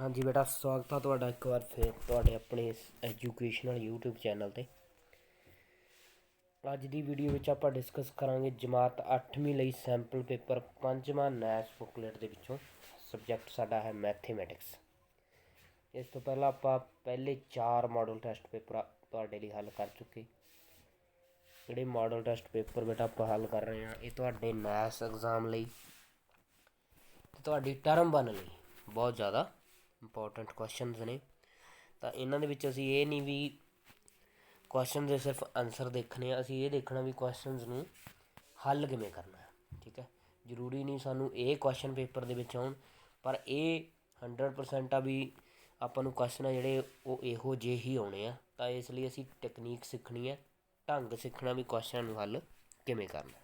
हाँ जी बेटा, स्वागत है ਤੁਹਾਡਾ ਇੱਕ ਵਾਰ ਫਿਰ ਤੁਹਾਡੇ ਆਪਣੇ ਇਸ ਐਜੂਕੇਸ਼ਨਲ YouTube ਚੈਨਲ ਤੇ। ਅੱਜ ਦੀ ਵੀਡੀਓ ਵਿੱਚ ਆਪਾਂ ਡਿਸਕਸ ਕਰਾਂਗੇ ਜਮਾਤ 8ਵੀਂ ਲਈ ਸੈਂਪਲ ਪੇਪਰ 5ਵਾਂ ਨੈਸ ਬੁੱਕਲੇਟ ਦੇ ਵਿੱਚੋਂ। ਸਬਜੈਕਟ ਸਾਡਾ ਹੈ ਮੈਥੇਮੈਟਿਕਸ। ਇਸ ਤੋਂ ਪਹਿਲਾਂ ਆਪਾਂ ਪਹਿਲੇ 4 ਮਾਡਲ ਟੈਸਟ ਪੇਪਰ ਤੁਹਾਡੇ ਲਈ ਹੱਲ ਕਰ ਚੁੱਕੇ। ਜਿਹੜੇ ਮਾਡਲ ਟੈਸਟ ਪੇਪਰ ਬੇਟਾ ਆਪਾਂ ਹੱਲ ਕਰ ਰਹੇ ਹਾਂ ਇਹ ਤੁਹਾਡੇ ਨੈਸ ਐਗਜ਼ਾਮ ਲਈ ਤੇ ਤੁਹਾਡੀ ਟਰਮ 1 ਲਈ ਬਹੁਤ ਜ਼ਿਆਦਾ ਇੰਪੋਰਟੈਂਟ ਕੁਐਸਚਨਸ ਨੇ। ਤਾਂ ਇਹਨਾਂ ਦੇ ਵਿੱਚ ਅਸੀਂ ਇਹ ਨਹੀਂ ਵੀ ਕੁਐਸਚਨ ਦੇ ਸਿਰਫ ਆਨਸਰ ਦੇਖਣੇ ਆ, ਅਸੀਂ ਇਹ ਦੇਖਣਾ ਵੀ ਕੁਐਸਚਨਸ ਨੂੰ ਹੱਲ ਕਿਵੇਂ ਕਰਨਾ ਹੈ। ਠੀਕ ਹੈ, ਜ਼ਰੂਰੀ ਨਹੀਂ ਸਾਨੂੰ ਇਹ ਕੁਐਸਚਨ ਪੇਪਰ ਦੇ ਵਿੱਚ ਆਉਣ, ਪਰ ਇਹ 100% ਆ ਵੀ ਆਪਾਂ ਨੂੰ ਕੁਐਸਚਨ ਆ ਜਿਹੜੇ ਉਹ ਇਹੋ ਜਿਹੇ ਹੀ ਆਉਣੇ ਆ। ਤਾਂ ਇਸ ਲਈ ਅਸੀਂ ਟੈਕਨੀਕ ਸਿੱਖਣੀ ਹੈ, ਢੰਗ ਸਿੱਖਣਾ ਵੀ ਕੁਐਸਚਨ ਨੂੰ ਹੱਲ ਕਿਵੇਂ ਕਰਨਾ।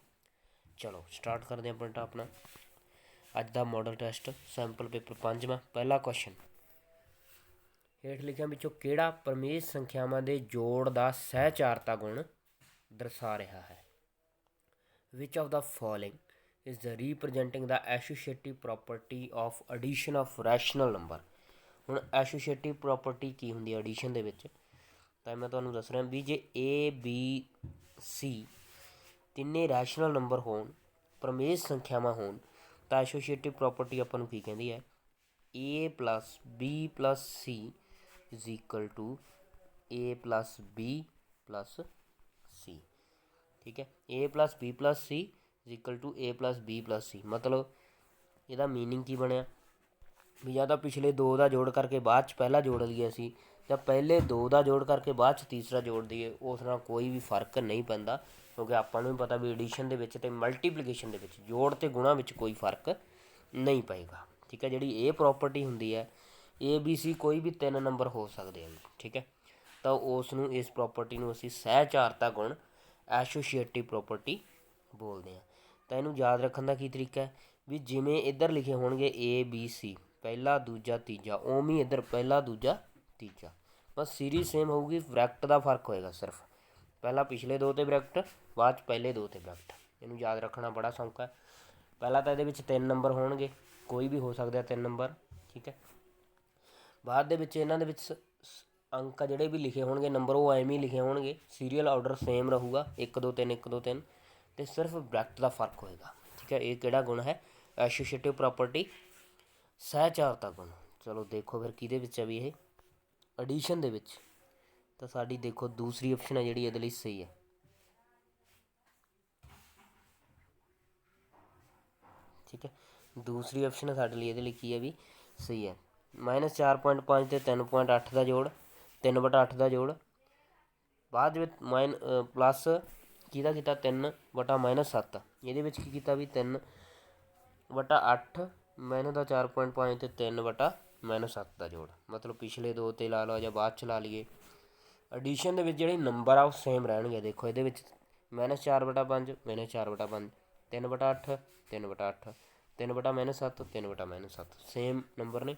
ਚਲੋ ਸਟਾਰਟ ਕਰਦੇ ਹਾਂ ਆਪਣਾ ਅੱਜ ਦਾ ਮਾਡਲ ਟੈਸਟ ਸੈਂਪਲ ਪੇਪਰ 5ਵਾਂ। ਪਹਿਲਾ ਕੁਐਸਚਨ, ਹੇਠ ਲਿਖਿਆਂ ਵਿੱਚੋਂ ਕਿਹੜਾ ਪ੍ਰਮੇਯ ਸੰਖਿਆਵਾਂ ਦੇ ਜੋੜ ਦਾ ਸਹਿਚਾਰਤਾ ਗੁਣ ਦਰਸਾ ਰਿਹਾ ਹੈ। Which of the following is the representing the associative property of addition of rational number. ਹੁਣ ਐਸੋਸੀਏਟਿਵ ਪ੍ਰੋਪਰਟੀ ਕੀ ਹੁੰਦੀ ਹੈ ਐਡੀਸ਼ਨ ਦੇ ਵਿੱਚ, ਤਾਂ ਮੈਂ ਤੁਹਾਨੂੰ ਦੱਸ ਰਿਹਾ ਵੀ ਜੇ ABC ਤਿੰਨੇ ਰੈਸ਼ਨਲ ਨੰਬਰ ਹੋਣ, ਪ੍ਰਮੇਯ ਸੰਖਿਆਵਾਂ ਹੋਣ, ਤਾਂ ਐਸੋਸੀਏਟਿਵ ਪ੍ਰੋਪਰਟੀ ਆਪਾਂ ਨੂੰ ਕੀ ਕਹਿੰਦੀ ਹੈ, A + B + C is equal to A + B + C। ਠੀਕ ਹੈ, A + B + C is equal to A + B + C। ਮਤਲਬ ਇਹਦਾ ਮੀਨਿੰਗ ਕੀ ਬਣਿਆ ਵੀ ਜਾਂ ਤਾਂ ਪਿਛਲੇ 2 ਦਾ ਜੋੜ ਕਰਕੇ ਬਾਅਦ 'ਚ ਪਹਿਲਾ ਜੋੜ ਲਈਏ ਅਸੀਂ, ਜਾਂ ਪਹਿਲੇ 2 ਦਾ ਜੋੜ ਕਰਕੇ ਬਾਅਦ 'ਚ ਤੀਸਰਾ ਜੋੜ ਦਈਏ, ਉਸ ਨਾਲ ਕੋਈ ਵੀ ਫਰਕ ਨਹੀਂ ਪੈਂਦਾ। ਕਿਉਂਕਿ ਆਪਾਂ ਨੂੰ ਵੀ ਪਤਾ ਵੀ ਐਡੀਸ਼ਨ ਦੇ ਵਿੱਚ ਅਤੇ ਮਲਟੀਪਲੀਕੇਸ਼ਨ ਦੇ ਵਿੱਚ ਜੋੜ ਅਤੇ ਗੁਣਾ ਵਿੱਚ ਕੋਈ ਫਰਕ ਨਹੀਂ ਪਏਗਾ। ਠੀਕ ਹੈ, ਜਿਹੜੀ ਇਹ ਪ੍ਰੋਪਰਟੀ ਹੁੰਦੀ ਹੈ ABC ਕੋਈ ਵੀ 3 ਨੰਬਰ ਹੋ ਸਕਦੇ ਹਨ। ਠੀਕ ਹੈ, ਤਾਂ ਉਸ ਨੂੰ ਇਸ ਪ੍ਰੋਪਰਟੀ ਨੂੰ ਅਸੀਂ ਸਹਿਚਾਰਤਾ ਗੁਣ ਐਸੋਸੀਏਟਿਵ ਪ੍ਰੋਪਰਟੀ ਬੋਲਦੇ ਹਾਂ। ਤਾਂ ਇਹਨੂੰ ਯਾਦ ਰੱਖਣ ਦਾ ਕੀ ਤਰੀਕਾ ਹੈ ਵੀ ਜਿਵੇਂ ਇੱਧਰ ਲਿਖੇ ਹੋਣਗੇ ABC ਪਹਿਲਾ ਦੂਜਾ ਤੀਜਾ, ਉਵੇਂ ਹੀ ਇੱਧਰ ਪਹਿਲਾ ਦੂਜਾ ਤੀਜਾ, ਬਸ ਸੀਰੀਜ਼ ਸੇਮ ਹੋਊਗੀ, ਬਰੈਕਟ ਦਾ ਫਰਕ ਹੋਏਗਾ ਸਿਰਫ। ਪਹਿਲਾਂ ਪਿਛਲੇ 2 'ਤੇ ਬਰੈਕਟ, ਬਾਅਦ 'ਚ ਪਹਿਲੇ 2 'ਤੇ ਬਰੈਕਟ। ਇਹਨੂੰ ਯਾਦ ਰੱਖਣਾ ਬੜਾ ਸੌਖਾ ਹੈ। ਪਹਿਲਾਂ ਤਾਂ ਇਹਦੇ ਵਿੱਚ 3 ਨੰਬਰ ਹੋਣਗੇ, ਕੋਈ ਵੀ ਹੋ ਸਕਦਾ 3 ਨੰਬਰ। ਠੀਕ ਹੈ, ਬਾਅਦ ਦੇ ਵਿੱਚ ਇਹਨਾਂ ਦੇ ਵਿੱਚ ਅੰਕ ਜਿਹੜੇ ਵੀ ਲਿਖੇ ਹੋਣਗੇ ਨੰਬਰ ਉਹ ਐਵੇਂ ਹੀ ਲਿਖੇ ਹੋਣਗੇ, ਸੀਰੀਅਲ ਆਰਡਰ ਸੇਮ ਰਹੂਗਾ 1 2 3 1 2 3, ਅਤੇ ਸਿਰਫ ਬਰੈਕਟ ਦਾ ਫਰਕ ਹੋਏਗਾ। ਠੀਕ ਹੈ, ਇਹ ਕਿਹੜਾ ਗੁਣ ਹੈ, ਐਸੋਸੀਏਟਿਵ ਪ੍ਰੋਪਰਟੀ ਸਹਿਚਾਰਤਾ ਗੁਣ। ਚਲੋ ਦੇਖੋ ਫਿਰ ਕਿਹਦੇ ਵਿੱਚ ਹੈ ਵੀ ਇਹ ਐਡੀਸ਼ਨ ਦੇ ਵਿੱਚ, ਤਾਂ ਸਾਡੀ ਦੇਖੋ ਦੂਸਰੀ ਆਪਸ਼ਨ ਹੈ ਜਿਹੜੀ ਇਹਦੇ ਲਈ ਸਹੀ ਹੈ। ਠੀਕ ਹੈ, ਦੂਸਰੀ ਆਪਸ਼ਨ ਸਾਡੇ ਲਈ ਇਹਦੇ ਲਈ ਕੀ ਹੈ ਵੀ ਸਹੀ ਹੈ। -4.5 ਅਤੇ 3.8 ਦਾ ਜੋੜ, 3/8 ਦਾ ਜੋੜ, ਬਾਅਦ ਵਿੱਚ ਪਲੱਸ ਕਿਹਦਾ ਕੀਤਾ 3/-7। ਇਹਦੇ ਵਿੱਚ ਕੀ ਕੀਤਾ ਵੀ 3/8 ਮਾਈਨਸ ਦਾ 4.5 ਅਤੇ 3/-7 ਦਾ ਜੋੜ। ਮਤਲਬ ਪਿਛਲੇ 2 'ਤੇ ਲਾ ਲਓ ਜਾਂ ਬਾਅਦ 'ਚ ਲਾ ਲਈਏ। ਐਡੀਸ਼ਨ ਦੇ ਵਿੱਚ ਜਿਹੜੇ ਨੰਬਰ ਆ ਉਹ ਸੇਮ ਰਹਿਣਗੇ। ਦੇਖੋ ਇਹਦੇ ਵਿੱਚ -4/5 -4/5, 3/8 3/8, 3/-7 3/-7, ਸੇਮ ਨੰਬਰ ਨੇ।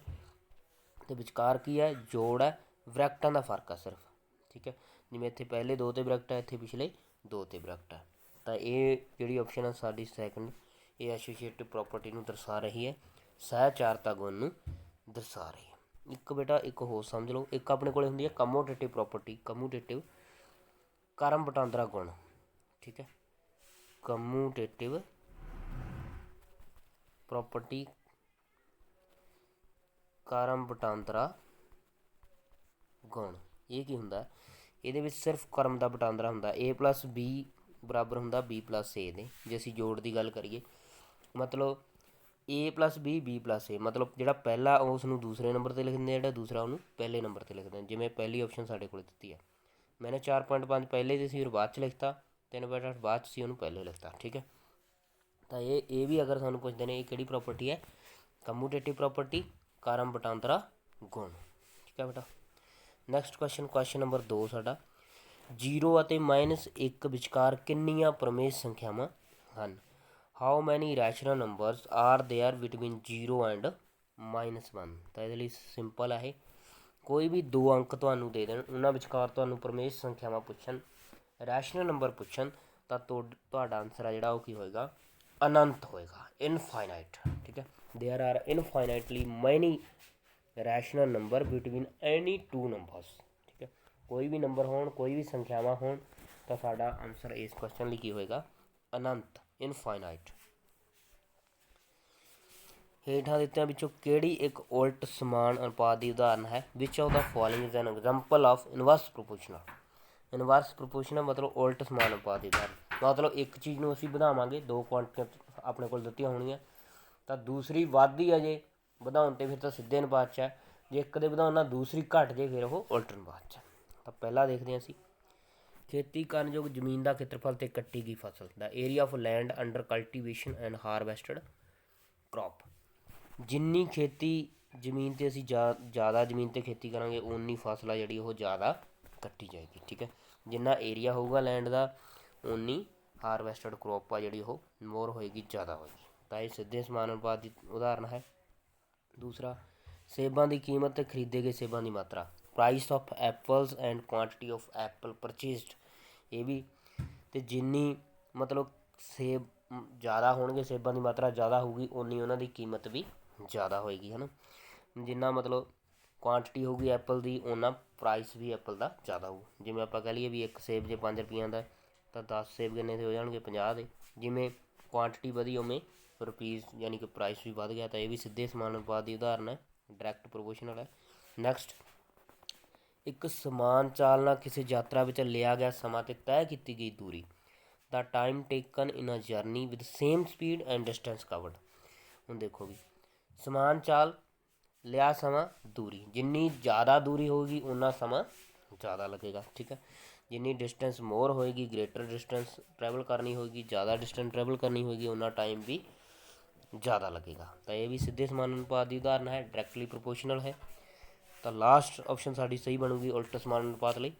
ਅਤੇ ਵਿਚਕਾਰ ਕੀ ਹੈ, ਜੋੜ ਹੈ, ਬਰੈਕਟਾਂ ਦਾ ਫਰਕ ਆ ਸਿਰਫ। ਠੀਕ ਹੈ, ਜਿਵੇਂ ਇੱਥੇ ਪਹਿਲੇ 2 'ਤੇ ਬਰੈਕਟ ਹੈ, ਇੱਥੇ ਪਿਛਲੇ 2 'ਤੇ ਬਰੈਕਟ ਹੈ। ਤਾਂ ਇਹ ਜਿਹੜੀ ਆਪਸ਼ਨ ਹੈ ਸਾਡੀ ਸੈਕਿੰਡ, ਇਹ ਐਸੋਸੀਏਟਿਵ ਪ੍ਰੋਪਰਟੀ ਨੂੰ ਦਰਸਾ ਰਹੀ ਹੈ, ਸਹਿਚਾਰਤਾ ਗੁਣ ਨੂੰ ਦਰਸਾ ਰਹੀ ਹੈ। ਇੱਕ ਬੇਟਾ ਇੱਕ ਹੋਰ ਸਮਝ ਲਓ, ਇੱਕ ਆਪਣੇ ਕੋਲ ਹੁੰਦੀ ਹੈ ਕਮੋਟੇਟਿਵ ਪ੍ਰੋਪਰਟੀ, ਕਮੂਟੇਟਿਵ ਕਰਮ ਵਟਾਂਦਰਾ ਗੁਣ। ਠੀਕ ਹੈ, ਕਮੂਟੇਟਿਵ ਪ੍ਰੋਪਰਟੀ ਕਰਮ ਵਟਾਂਦਰਾ ਗੁਣ। ਇਹ ਕੀ ਹੁੰਦਾ, ਇਹਦੇ ਵਿੱਚ ਸਿਰਫ ਕਰਮ ਦਾ ਵਟਾਂਦਰਾ ਹੁੰਦਾ। A + B ਬਰਾਬਰ ਹੁੰਦਾ B + A ਦੇ। ਜੇ ਅਸੀਂ ਜੋੜ ਦੀ ਗੱਲ ਕਰੀਏ, ਮਤਲਬ A + B B + A, ਮਤਲਬ ਜਿਹੜਾ ਪਹਿਲਾ ਉਸ ਨੂੰ ਦੂਸਰੇ ਨੰਬਰ 'ਤੇ ਲਿਖ ਦਿੰਦੇ, ਜਿਹੜਾ ਦੂਸਰਾ ਉਹਨੂੰ ਪਹਿਲੇ ਨੰਬਰ 'ਤੇ ਲਿਖ ਦਿੰਦੇ। ਜਿਵੇਂ ਪਹਿਲੀ ਆਪਸ਼ਨ ਸਾਡੇ ਕੋਲ ਦਿੱਤੀ ਹੈ, ਮੈਨੇ 4.5 ਪਹਿਲੇ 'ਤੇ ਸੀ, ਫਿਰ ਬਾਅਦ 'ਚ ਲਿਖਤਾ, 3/8 ਬਾਅਦ 'ਚ ਸੀ, ਉਹਨੂੰ ਪਹਿਲੇ ਲਿਖਤਾ। ਠੀਕ ਹੈ, ਤਾਂ ਇਹ ਵੀ ਅਗਰ ਸਾਨੂੰ ਪੁੱਛਦੇ ਨੇ ਇਹ ਕਿਹੜੀ ਪ੍ਰੋਪਰਟੀ ਹੈ, ਕਮੂਟੇਟਿਵ ਪ੍ਰੋਪਰਟੀ ਕਰਮ ਵਟਾਂਦਰਾ ਗੁਣ। ਠੀਕ ਹੈ ਬੇਟਾ, ਨੈਕਸਟ ਕੁਐਸਚਨ ਨੰਬਰ 2 ਸਾਡਾ, 0 ਅਤੇ -1 ਵਿਚਕਾਰ ਕਿੰਨੀਆਂ ਪ੍ਰਮੇਯ ਸੰਖਿਆਵਾਂ ਹਨ। How many rational numbers are there between 0 and -1। ਤਾਂ ਇਹਦੇ ਲਈ ਸਿੰਪਲ ਹੈ, ਇਹ ਕੋਈ ਵੀ 2 ਅੰਕ ਤੁਹਾਨੂੰ ਦੇ ਦੇਣ, ਉਹਨਾਂ ਵਿਚਕਾਰ ਤੁਹਾਨੂੰ ਪ੍ਰਮੇਯ ਸੰਖਿਆਵਾਂ ਪੁੱਛਣ, ਰੈਸ਼ਨਲ ਨੰਬਰ ਪੁੱਛਣ, ਤਾਂ ਤੁਹਾਡਾ ਆਨਸਰ ਆ ਜਿਹੜਾ ਉਹ ਕੀ ਹੋਏਗਾ, ਅਨੰਤ ਹੋਏਗਾ, ਇਨਫਾਈਨਾਈਟ। ਠੀਕ ਹੈ, ਦੇਅਰ ਆਰ ਇਨਫਾਈਨਾਈਟਲੀ ਮੈਨੀ rational number between any two numbers. ठीक है, कोई भी नंबर होण, कोई भी संख्यावां होण, तो साडा आंसर इस क्वेश्चन लिए की होएगा अनंत, इनफाइनाइट। हेठां दित्तिआं विचों किहड़ी एक उल्ट समान अनुपात की उदाहरण है? Which of the following is an example of inverse proportional. Inverse proportional मतलब उल्ट समान अनुपात की उदाहरण, मतलब एक चीज़ नूं असीं वधावांगे, दो क्वांटिटियां अपने कोल दित्तिआं होणगीआं, ਤਾਂ ਦੂਸਰੀ ਵੱਧਦੀ ਹੈ ਜੇ ਵਧਾਉਣ 'ਤੇ ਫਿਰ ਤਾਂ ਸਿੱਧੇ ਅਨੁਪਾਤ 'ਚ ਹੈ, ਜੇ ਇੱਕ ਦੇ ਵਧਾਉਣ ਨਾਲ ਦੂਸਰੀ ਘੱਟ ਜੇ ਫਿਰ ਉਹ ਉਲਟ ਅਨੁਪਾਤ 'ਚ ਹੈ। ਤਾਂ ਪਹਿਲਾਂ ਦੇਖਦੇ ਹਾਂ ਅਸੀਂ ਖੇਤੀ ਕਰਨਯੋਗ ਜ਼ਮੀਨ ਦਾ ਖੇਤਰਫਲ ਅਤੇ ਕੱਟੀ ਗਈ ਫਸਲ ਦਾ area of land under cultivation and harvested crop. ਜਿੰਨੀ ਖੇਤੀ ਜ਼ਮੀਨ 'ਤੇ ਅਸੀਂ ਜ਼ਿਆਦਾ ਜ਼ਮੀਨ 'ਤੇ ਖੇਤੀ ਕਰਾਂਗੇ ਉਨੀ ਫਸਲ ਆ ਜਿਹੜੀ ਉਹ ਜ਼ਿਆਦਾ ਕੱਟੀ ਜਾਏਗੀ। ਠੀਕ ਹੈ, ਜਿੰਨਾ ਏਰੀਆ ਹੋਊਗਾ ਲੈਂਡ ਦਾ ਉਨੀ ਹਾਰਵੈਸਟਡ ਕ੍ਰੌਪ ਆ ਜਿਹੜੀ ਉਹ ਮੋਰ ਹੋਏਗੀ, ਜ਼ਿਆਦਾ ਹੋਏਗੀ। ਤਾਂ ਇਹ ਸਿੱਧੇ ਸਮਾਨ ਅਨੁਪਾਤ ਦੀ ਉਦਾਹਰਨ ਹੈ। ਦੂਸਰਾ, ਸੇਬਾਂ ਦੀ ਕੀਮਤ ਅਤੇ ਖਰੀਦੇ ਗਏ ਸੇਬਾਂ ਦੀ ਮਾਤਰਾ, price of apples and quantity of Apple ਪਰਚੇਸਡ। ਇਹ ਵੀ ਅਤੇ ਜਿੰਨੀ ਮਤਲਬ ਸੇਬ ਜ਼ਿਆਦਾ ਹੋਣਗੇ, ਸੇਬਾਂ ਦੀ ਮਾਤਰਾ ਜ਼ਿਆਦਾ ਹੋਊਗੀ, ਉਨੀ ਉਹਨਾਂ ਦੀ ਕੀਮਤ ਵੀ ਜ਼ਿਆਦਾ ਹੋਏਗੀ, ਹੈ ਨਾ। ਜਿੰਨਾ ਮਤਲਬ ਕੁਆਂਟਿਟੀ ਹੋਊਗੀ ਐਪਲ ਦੀ, ਓਨਾ ਪ੍ਰਾਈਸ ਵੀ ਐਪਲ ਦਾ ਜ਼ਿਆਦਾ ਹੋਊ। ਜਿਵੇਂ ਆਪਾਂ ਕਹਿ ਲਈਏ ਵੀ ਇੱਕ ਸੇਬ ਜੇ 5 ਰੁਪਈਆਂ ਦਾ ਤਾਂ 10 ਸੇਬ ਕਿੰਨੇ ਦੇ ਹੋ ਜਾਣਗੇ? 50 ਦੇ। ਜਿਵੇਂ ਕੁਆਂਟਿਟੀ ਵਧੀ ਉਵੇਂ ਰੁਪੀਜ਼ ਯਾਨੀ ਕਿ ਪ੍ਰਾਈਸ ਵੀ ਵੱਧ ਗਿਆ। ਤਾਂ ਇਹ ਵੀ ਸਿੱਧੇ ਸਮਾਨ ਅਨੁਪਾਤ ਦੀ ਉਦਾਹਰਨ ਹੈ, ਡਾਇਰੈਕਟ ਪ੍ਰੋਪੋਰਸ਼ਨਲ ਹੈ। ਨੈਕਸਟ, ਇੱਕ ਸਮਾਨ ਚਾਲ ਨਾਲ ਕਿਸੇ ਯਾਤਰਾ ਵਿੱਚ ਲਿਆ ਗਿਆ ਸਮਾਂ ਅਤੇ ਤੈਅ ਕੀਤੀ ਗਈ ਦੂਰੀ, the time taken in a journey with same speed and distance covered. ਹੁਣ ਦੇਖੋ ਵੀ ਸਮਾਨ ਚਾਲ, ਲਿਆ ਸਮਾਂ, ਦੂਰੀ, ਜਿੰਨੀ ਜ਼ਿਆਦਾ ਦੂਰੀ ਹੋਵੇਗੀ ਉਨਾ ਸਮਾਂ ਜ਼ਿਆਦਾ ਲੱਗੇਗਾ। ਠੀਕ ਹੈ, ਜਿੰਨੀ ਡਿਸਟੈਂਸ ਮੋਰ ਹੋਏਗੀ, ਗ੍ਰੇਟਰ ਡਿਸਟੈਂਸ ਟਰੈਵਲ ਕਰਨੀ ਹੋਏਗੀ, ਜ਼ਿਆਦਾ ਡਿਸਟੈਂਸ ਟਰੈਵਲ ਕਰਨੀ ਹੋਏਗੀ, ਉਨਾ ਟਾਈਮ ਵੀ ज़्यादा लगेगा। तो ये भी सीधे समान अनुपात की उदाहरण है, डायरैक्टली प्रोपोर्शनल है। तो लास्ट ऑप्शन साड़ी सही बनूगी उल्ट समान अनुपात लई।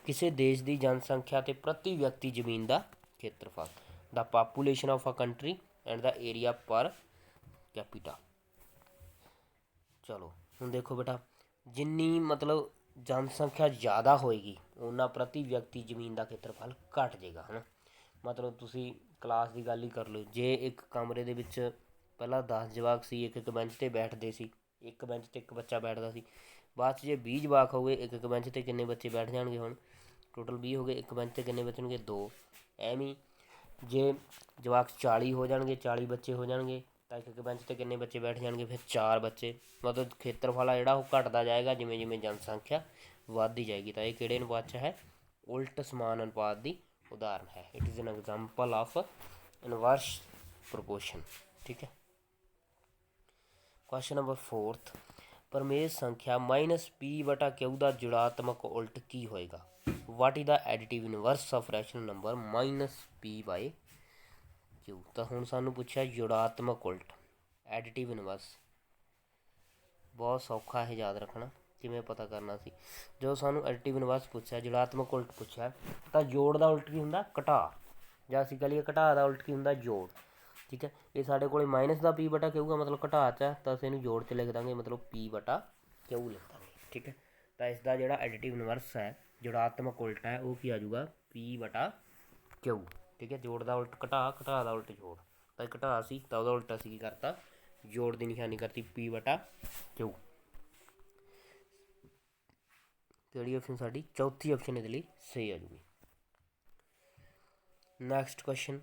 किसी देश की जनसंख्या ते प्रति व्यक्ति जमीन का खेत्रफल, the population of a country and the area per capita. चलो हुण देखो बेटा, जिन्नी मतलब जनसंख्या ज़्यादा होएगी उन्ना प्रति व्यक्ति जमीन का खेत्रफल घट जाएगा, है ना। मतलब तुसी क्लास की गल ही कर लो, जे एक कमरे दे विच ਪਹਿਲਾਂ 10 ਜਵਾਕ ਸੀ, ਇੱਕ ਬੈਂਚ 'ਤੇ ਬੈਠਦੇ ਸੀ, ਇੱਕ ਬੈਂਚ 'ਤੇ ਇੱਕ ਬੱਚਾ ਬੈਠਦਾ ਸੀ। ਬਾਅਦ 'ਚ ਜੇ 20 ਜਵਾਕ ਹੋ ਗਏ, ਇੱਕ ਬੈਂਚ 'ਤੇ ਕਿੰਨੇ ਬੱਚੇ ਬੈਠ ਜਾਣਗੇ? ਹੁਣ ਟੋਟਲ 20 ਹੋ ਗਏ, ਇੱਕ ਬੈਂਚ 'ਤੇ ਕਿੰਨੇ ਬਚਣਗੇ? 2। ਐਵੇਂ ਜੇ ਜਵਾਕ 40 ਹੋ ਜਾਣਗੇ, 40 ਬੱਚੇ ਹੋ ਜਾਣਗੇ, ਤਾਂ ਇੱਕ ਬੈਂਚ 'ਤੇ ਕਿੰਨੇ ਬੱਚੇ ਬੈਠ ਜਾਣਗੇ? ਫਿਰ 4 ਬੱਚੇ। ਮਤਲਬ ਖੇਤਰਫਲ ਆ ਜਿਹੜਾ ਉਹ ਘਟਦਾ ਜਾਏਗਾ ਜਿਵੇਂ ਜਿਵੇਂ ਜਨਸੰਖਿਆ ਵੱਧਦੀ ਜਾਏਗੀ। ਤਾਂ ਇਹ ਕਿਹੜੇ ਅਨੁਪਾਤ 'ਚ ਹੈ? ਉਲਟ ਸਮਾਨ ਅਨੁਪਾਤ ਦੀ ਉਦਾਹਰਨ ਹੈ। It is an example of inverse proportion. ਠੀਕ ਹੈ। क्वेश्चन नंबर 4, परमेय संख्या -p/q का जुड़ात्मक उल्ट की होएगा? What is the additive inverse of rational number -p/q। तो हुण सानू पूछा जुड़ात्मक उल्ट, एडिटिव इनवर्स। बहुत सौखा है याद रखना, किवें पता करना सी। जो सानू एडिटिव इनवर्स पूछा, जुड़ात्मक उल्ट पूछा, तो जोड़ का उल्ट की हुंदा? घटा। जां असीं कह लईए घटा का उल्ट की हुंदा? जोड़। ठीक है, ये साढ़े को माइनस का p/q का मतलब घटा च है, तो असीं इहनूं जोड़ च लिख देंगे, मतलब p/q लिख देंगे। ठीक है, तो इसका जोड़ा एडिटिव इनवर्स है, जुड़ात्मक उल्ट है, वो की आ जाऊगा p/q। ठीक है, जोड़ का उल्ट घटा, घटा का उल्ट जोड़। तो घटा सी तो वह उल्ट असीं की करता? जोड़ की निशानी करती p/q। किहड़ी ऑप्शन साडी? चौथी ऑप्शन इहदे लई सही आ जूगी। नैक्सट क्वेश्चन,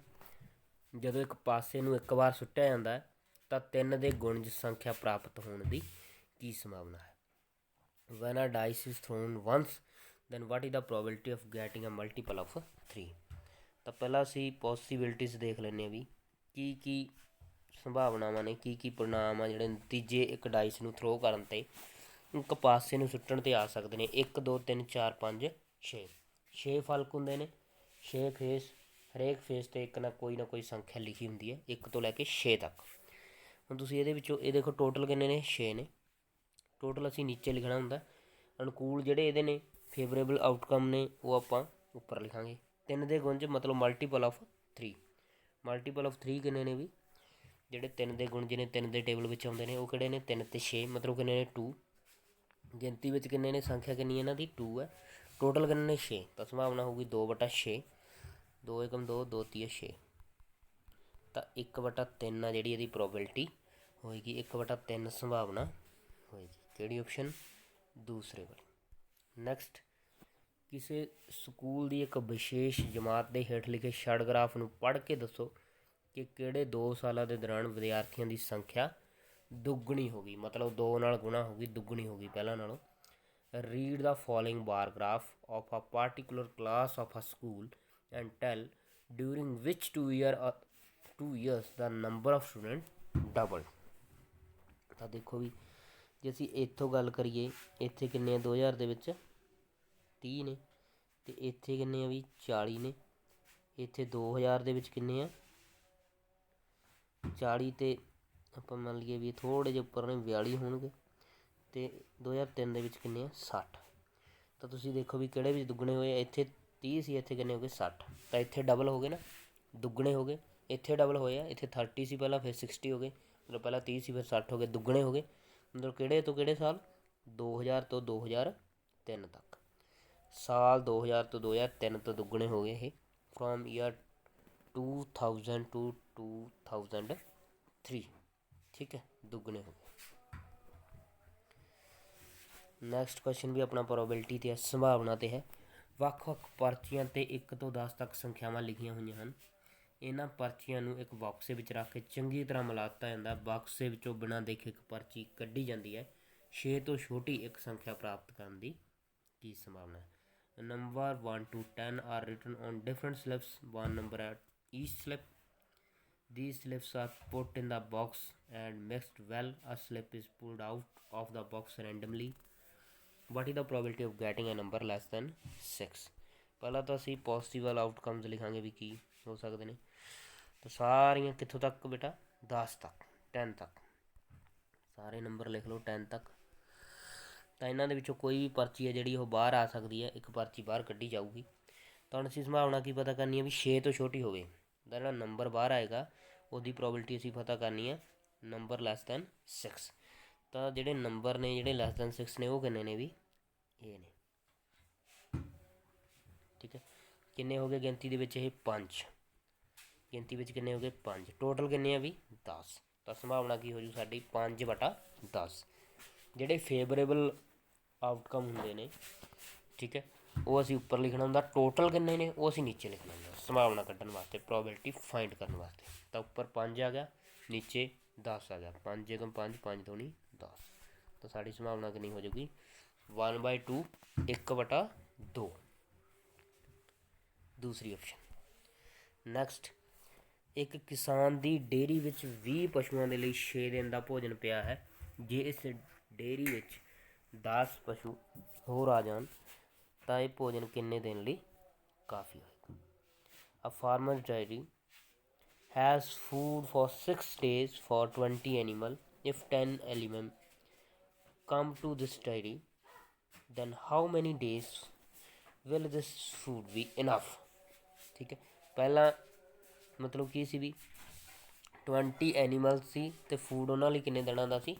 ਜਦੋਂ ਇੱਕ ਪਾਸੇ ਨੂੰ ਇੱਕ ਵਾਰ ਸੁੱਟਿਆ ਜਾਂਦਾ ਹੈ ਤਾਂ 3 ਦੇ ਗੁਣਜ ਸੰਖਿਆ ਪ੍ਰਾਪਤ ਹੋਣ ਦੀ ਕੀ ਸੰਭਾਵਨਾ ਹੈ? When a dice is thrown once then what is the probability of getting a multiple of 3। ਤਾਂ ਪਹਿਲਾਂ ਅਸੀਂ ਪੋਸੀਬਿਲਿਟੀਜ਼ ਦੇਖ ਲੈਂਦੇ ਹਾਂ ਵੀ ਕੀ ਸੰਭਾਵਨਾਵਾਂ ਨੇ, ਕੀ परिणाम ਆ ਜਿਹੜੇ ਨਤੀਜੇ ਇੱਕ ਡਾਈਸ ਨੂੰ ਥਰੋ ਕਰਨ 'ਤੇ, ਇੱਕ ਪਾਸੇ ਨੂੰ ਸੁੱਟਣ 'ਤੇ ਆ ਸਕਦੇ ਨੇ। 1 2 3 4 5 6 6 ਫਲਕ ਹੁੰਦੇ ਨੇ, 6 ਫੇਸ, ਹਰੇਕ ਫੇਸ 'ਤੇ ਇੱਕ ਨਾ ਕੋਈ ਸੰਖਿਆ ਲਿਖੀ ਹੁੰਦੀ ਹੈ 1 ਤੋਂ ਲੈ ਕੇ 6 ਤੱਕ। ਹੁਣ ਤੁਸੀਂ ਇਹਦੇ ਵਿੱਚੋਂ ਇਹ ਦੇਖੋ ਟੋਟਲ ਕਿੰਨੇ ਨੇ? 6 ਨੇ। ਟੋਟਲ ਅਸੀਂ ਨੀਚੇ ਲਿਖਣਾ ਹੁੰਦਾ, ਅਨੁਕੂਲ ਜਿਹੜੇ ਇਹਦੇ ਨੇ ਫੇਵਰੇਬਲ ਆਊਟਕਮ ਨੇ ਉਹ ਆਪਾਂ ਉੱਪਰ ਲਿਖਾਂਗੇ। 3 ਦੇ ਗੁਣਜ ਮਤਲਬ ਮਲਟੀਪਲ ਆਫ 3। ਮਲਟੀਪਲ ਆਫ 3 ਕਿੰਨੇ ਨੇ ਵੀ? ਜਿਹੜੇ 3 ਦੇ ਗੁਣਜ ਨੇ 3 ਦੇ ਟੇਬਲ ਵਿੱਚ ਆਉਂਦੇ ਨੇ ਉਹ ਕਿਹੜੇ ਨੇ? 3 ਅਤੇ 6, ਮਤਲਬ ਕਿੰਨੇ ਨੇ? 2। ਗਿਣਤੀ ਵਿੱਚ ਕਿੰਨੇ ਨੇ? ਸੰਖਿਆ ਕਿੰਨੀ ਇਹਨਾਂ ਦੀ? 2 ਹੈ। ਟੋਟਲ ਕਿੰਨੇ ਨੇ? 6। ਤਾਂ ਸੰਭਾਵਨਾ ਹੋਊਗੀ 2/6। 2 × 2 2 × 6। ਤਾਂ 1/3 ਆ ਜਿਹੜੀ ਇਹਦੀ ਪ੍ਰੋਬੇਬਿਲਿਟੀ ਹੋਏਗੀ, 1/3 ਸੰਭਾਵਨਾ ਹੋਏਗੀ। ਕਿਹੜੀ ਆਪਸ਼ਨ? ਦੂਸਰੇ ਵਾਲੀ। ਨੈਕਸਟ, ਕਿਸੇ ਸਕੂਲ ਦੀ ਇੱਕ ਵਿਸ਼ੇਸ਼ ਜਮਾਤ ਦੇ ਹੇਠ ਲਿਖੇ ਛੜ ਗ੍ਰਾਫ ਨੂੰ ਪੜ੍ਹ ਕੇ ਦੱਸੋ ਕਿ ਕਿਹੜੇ 2 ਸਾਲਾਂ ਦੇ ਦੌਰਾਨ ਵਿਦਿਆਰਥੀਆਂ ਦੀ ਸੰਖਿਆ ਦੁੱਗਣੀ ਹੋ ਗਈ, ਮਤਲਬ 2 ਨਾਲ ਗੁਣਾ ਹੋ ਗਈ, ਦੁੱਗਣੀ ਹੋ ਗਈ ਪਹਿਲਾਂ ਨਾਲੋਂ। Read the following bar graph of a particular class of a school and tell during which 2 years the number of student double. ਤਾਂ ਦੇਖੋ ਵੀ ਜੇ ਅਸੀਂ ਇੱਥੋਂ ਗੱਲ ਕਰੀਏ, ਇੱਥੇ ਕਿੰਨੇ ਆ 2000 ਦੇ ਵਿੱਚ 30 ਨੇ, ਅਤੇ ਇੱਥੇ ਕਿੰਨੇ ਆ ਵੀ 40 ਨੇ। ਇੱਥੇ 2000 ਦੇ ਵਿੱਚ ਕਿੰਨੇ ਆ 40, ਅਤੇ ਆਪਾਂ ਮੰਨ ਲਈਏ ਵੀ ਥੋੜ੍ਹੇ ਜਿਹੇ ਉੱਪਰ ਨੇ 42 ਹੋਣਗੇ, ਅਤੇ 2003 ਦੇ ਵਿੱਚ ਕਿੰਨੇ ਆ 60। ਤਾਂ ਤੁਸੀਂ ਦੇਖੋ ਵੀ ਕਿਹੜੇ ਵਿੱਚ ਦੁੱਗਣੇ ਹੋਏ, ਇੱਥੇ 30 ਸੀ, ਇੱਥੇ ਕਿੰਨੇ ਹੋ ਗਏ 60। ਤਾਂ ਇੱਥੇ ਡਬਲ ਹੋ ਗਏ ਨਾ, ਦੁੱਗਣੇ ਹੋ ਗਏ। ਇੱਥੇ ਡਬਲ ਹੋਏ ਆ, ਇੱਥੇ 30 ਸੀ ਪਹਿਲਾਂ, ਫਿਰ 60 ਹੋ ਗਏ, ਮਤਲਬ ਪਹਿਲਾਂ 30 ਸੀ ਫਿਰ 60 ਹੋ ਗਏ, ਦੁੱਗਣੇ ਹੋ ਗਏ। ਮਤਲਬ ਕਿਹੜੇ ਤੋਂ ਕਿਹੜੇ ਸਾਲ? 2000 ਤੋਂ 2003 ਤੱਕ। ਸਾਲ 2000 ਤੋਂ 2003 ਤੋਂ ਦੁੱਗਣੇ ਹੋ ਗਏ ਇਹ, ਫਰੋਮ ਈਅਰ 2000 ਟੂ 2003। ਠੀਕ ਹੈ, ਦੁੱਗਣੇ ਹੋ ਗਏ। ਨੈਕਸਟ ਕੁਐਸਚਨ ਵੀ ਆਪਣਾ ਪ੍ਰੋਬੇਬਿਲਿਟੀ 'ਤੇ ਹੈ, ਸੰਭਾਵਨਾ 'ਤੇ ਹੈ। ਵੱਖ ਵੱਖ ਪਰਚੀਆਂ 'ਤੇ 1 ਤੋਂ 10 ਤੱਕ ਸੰਖਿਆਵਾਂ ਲਿਖੀਆਂ ਹੋਈਆਂ ਹਨ। ਇਹਨਾਂ ਪਰਚੀਆਂ ਨੂੰ ਇੱਕ ਬਾਕਸੇ ਵਿੱਚ ਰੱਖ ਕੇ ਚੰਗੀ ਤਰ੍ਹਾਂ ਮਿਲਾ ਦਿੱਤਾ ਜਾਂਦਾ। ਬਾਕਸੇ ਵਿੱਚੋਂ ਬਿਨਾਂ ਦੇਖੇ ਇੱਕ ਪਰਚੀ ਕੱਢੀ ਜਾਂਦੀ ਹੈ। 6 ਤੋਂ ਛੋਟੀ ਇੱਕ ਸੰਖਿਆ ਪ੍ਰਾਪਤ ਕਰਨ ਦੀ ਕੀ ਸੰਭਾਵਨਾ ਹੈ? Number 1 to 10 are written on different slips, 1 number at each slip. These slips are put in the box and mixed well. A slip is pulled out of the box randomly. What is the probability of getting a number less than 6? ਪਹਿਲਾਂ ਤਾਂ ਅਸੀਂ possible outcomes ਲਿਖਾਂਗੇ ਵੀ ਕੀ ਹੋ ਸਕਦੇ ਨੇ। ਤਾਂ ਸਾਰੀਆਂ ਕਿੱਥੋਂ ਤੱਕ ਬੇਟਾ? 10 ਤੱਕ, 10 ਤੱਕ। ਸਾਰੇ ਨੰਬਰ ਲਿਖ ਲਓ 10 ਤੱਕ। ਤਾਂ ਇਹਨਾਂ ਦੇ ਵਿੱਚੋਂ ਕੋਈ ਵੀ ਪਰਚੀ ਹੈ ਜਿਹੜੀ ਉਹ ਬਾਹਰ ਆ ਸਕਦੀ ਹੈ, ਇੱਕ ਪਰਚੀ ਬਾਹਰ ਕੱਢੀ ਜਾਊਗੀ। ਤਾਂ ਹੁਣ ਅਸੀਂ ਸੰਭਾਵਨਾ ਕੀ ਪਤਾ ਕਰਨੀ ਹੈ ਵੀ 6 ਤੋਂ ਛੋਟੀ ਹੋਵੇ, ਦਾ ਜਿਹੜਾ ਨੰਬਰ ਬਾਹਰ ਆਏਗਾ ਉਹਦੀ ਪ੍ਰੋਬੇਬਿਲਿਟੀ ਅਸੀਂ ਪਤਾ ਕਰਨੀ ਹੈ ਨੰਬਰ ਲੈਸ ਦੈਨ 6। ਤਾਂ ਜਿਹੜੇ ਨੰਬਰ ਨੇ ਜਿਹੜੇ ਲੈਸ ਦੈਨ 6 ਨੇ ਉਹ ਕਿੰਨੇ ਨੇ ਵੀ? ਇਹ ਨੇ। ਠੀਕ ਹੈ, ਕਿੰਨੇ ਹੋ ਗਏ ਗਿਣਤੀ ਦੇ ਵਿੱਚ? ਇਹ 5। ਗਿਣਤੀ ਵਿੱਚ ਕਿੰਨੇ ਹੋ ਗਏ? 5। ਟੋਟਲ ਕਿੰਨੇ ਆ ਵੀ? 10। ਤਾਂ ਸੰਭਾਵਨਾ ਕੀ ਹੋ ਜੂ ਸਾਡੀ? 5/10। ਜਿਹੜੇ ਫੇਵਰੇਬਲ ਆਊਟਕਮ ਹੁੰਦੇ ਨੇ, ਠੀਕ ਹੈ, ਉਹ ਅਸੀਂ ਉੱਪਰ ਲਿਖਣਾ ਹੁੰਦਾ। ਟੋਟਲ ਕਿੰਨੇ ਨੇ ਉਹ ਅਸੀਂ ਨੀਚੇ ਲਿਖਣਾ ਹੁੰਦਾ, ਸੰਭਾਵਨਾ ਕੱਢਣ ਵਾਸਤੇ, ਪ੍ਰੋਬੇਬਿਲਿਟੀ ਫਾਈਂਡ ਕਰਨ ਵਾਸਤੇ। ਤਾਂ ਉੱਪਰ 5 ਆ ਗਿਆ, ਨੀਚੇ 10 ਆ ਗਿਆ। 5 × 5 5 ਦੂਣੀ 10। ਤਾਂ ਸਾਡੀ ਸੰਭਾਵਨਾ ਕਿੰਨੀ ਹੋ ਜਾਊਗੀ? 1/2, 1/2। ਦੂਸਰੀ ਆਪਸ਼ਨ। ਨੈਕਸਟ, ਇੱਕ ਕਿਸਾਨ ਦੀ ਡੇਅਰੀ ਵਿੱਚ 20 ਪਸ਼ੂਆਂ ਦੇ ਲਈ 6 ਦਿਨ ਦਾ ਭੋਜਨ ਪਿਆ ਹੈ। ਜੇ ਇਸ ਡੇਅਰੀ ਵਿੱਚ 10 ਪਸ਼ੂ ਹੋਰ ਆ ਜਾਣ ਤਾਂ ਇਹ ਭੋਜਨ ਕਿੰਨੇ ਦਿਨ ਲਈ ਕਾਫੀ ਹੋਏਗਾ? A farmer's diary has food for 6 days for 20 animal. If 10 animal come to this dairy, then how many days will this food be enough? ਠੀਕ ਹੈ, ਪਹਿਲਾਂ ਮਤਲਬ ਕੀ ਸੀ ਵੀ 20 ਐਨੀਮਲ ਸੀ ਅਤੇ ਫੂਡ ਉਹਨਾਂ ਲਈ ਕਿੰਨੇ ਦਿਨਾਂ ਦਾ ਸੀ?